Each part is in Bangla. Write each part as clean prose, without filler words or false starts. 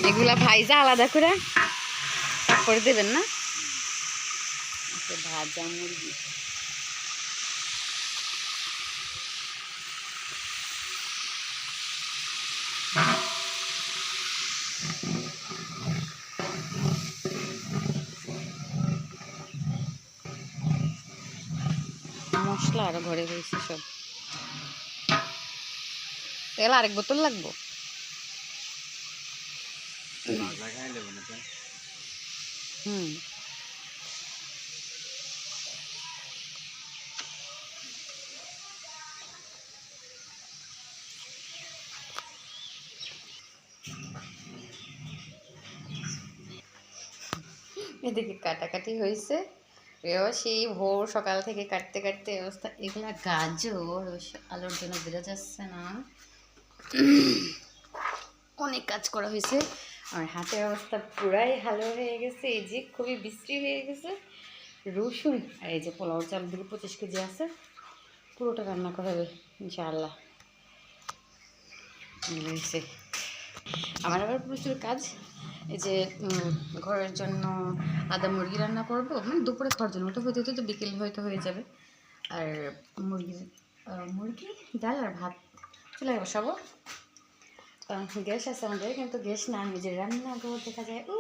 এগুলা ভাইজা আলাদা করে তারপরে দেবেন না? ভাজা মুরগি মশলা আরো ঘরে রয়েছে সব। তেল আরেক বোতল লাগবো। হুম, এদিকে কাটাকাটি হয়েছে। সেই ভোর সকাল থেকে কাটতে কাটতে অবস্থা। এগুলা গাজর আলোর জন্য বেরো যাচ্ছে না, অনেক কাজ করা হয়েছে। আর হাতের অবস্থা পুরাই ভালো হয়ে গেছে, এই যে খুবই বিশ্রী হয়ে গেছে। রসুন আর এই যে পোলাও চাল 25 কেজি আছে, পুরোটা রান্না করা হবে ইনশাআল্লাহ। আমার আবার প্রচুর কাজ। এই যে ঘরের জন্য আদা মুরগি রান্না করবো, মানে দুপুরে খাওয়ার জন্য, ওটা হতে হতে তো বিকেল হয়তো হয়ে যাবে। আর মুরগি ডাল আর ভাত চুলায় বসাবো। গ্যাস আছে আমাদের, কিন্তু গ্যাস না, আমি যে রান্নাঘর দেখা যায় ও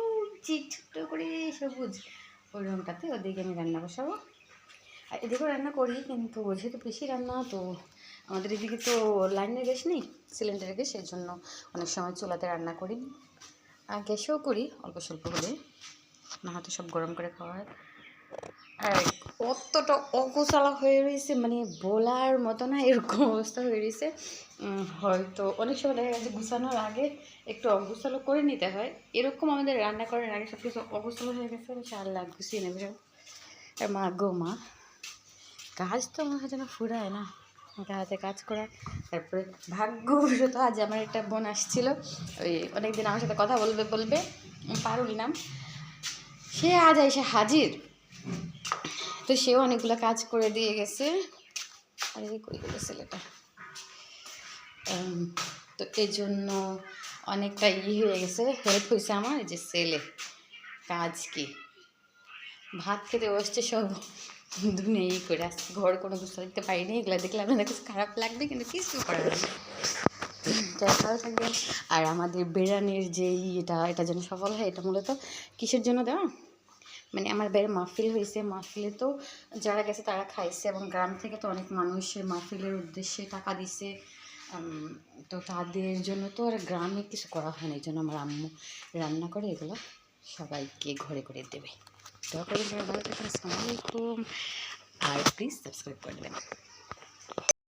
যে ছোট্ট করে সবুজ, ওই রুমটাতে, ওদিকে আমি রান্না বসাবো। আর এদিকেও রান্না করি, কিন্তু যেহেতু বেশি রান্না, তো আমাদের এদিকে তো লাইনের গ্যাস নেই, সিলিন্ডারের গ্যাস, এর জন্য অনেক সময় চুলাতে রান্না করি। আর গ্যাসেও করি অল্প স্বল্প হলে, না হয়তো সব গরম করে খাওয়া হয়। আর কতটা অগোছালো হয়ে রয়েছে, মানে বলার মতো না, এরকম অবস্থা হয়ে রয়েছে। হয়তো অনেক সময় দেখা গেছে গুছানোর আগে একটু অগোছালো করে নিতে হয়, এরকম আমাদের রান্না করার আগে সব কিছু অগোছালো হয়ে গেছে। ইনশাআল্লাহ গুছিয়ে নেবে সব। আর মা গো মা, কাজ তো আমার যেন ফুরায় না, আমার হাতে কাজ করা। তারপরে ভাগ্যবশত আজ আমার একটা বোন আসছিল, ওই অনেকদিন আমার সাথে কথা বলবে বলবে, পারুল নাম, সে আজ এসে হাজির। তো সেও অনেকগুলো কাজ করে দিয়ে গেছে। আর এই কই গেল ছেলেটা। তো এই জন্য অনেকটা হয়ে গেছে, হেল্প হয়েছে আমার। এই যে ছেলে কাজ কি, ভাত খেতে বসছে সব দুনিয়া করে আসছে, ঘর কোনো বুঝতে দিতে পারিনি। এগুলো দেখলে আপনাদের কাছে খারাপ লাগবে, কিন্তু কিছু করার নেই, ভালো থাকবেন। আর আমাদের বেড়ানির যে এটা যেন সফল হয়, এটা মূলত কিসের জন্য দেওয়া, মানে আমার বাইরে মাহফিল হয়েছে, মাহফিলে তো যারা গেছে তারা খাইছে, এবং গ্রাম থেকে তো অনেক মানুষের মাহফিলের উদ্দেশ্যে টাকা দিছে। তো তাদের জন্য তো আর গ্রামে কিছু করা হয় না, এই জন্য আমার আম্মু রান্না করে এগুলো সবাইকে ঘরে করে দেবে। দয়া করে সবাই ভালো থাকবেন, আসসালামু আলাইকুম। আর প্লিজ সাবস্ক্রাইব করে দেবেন।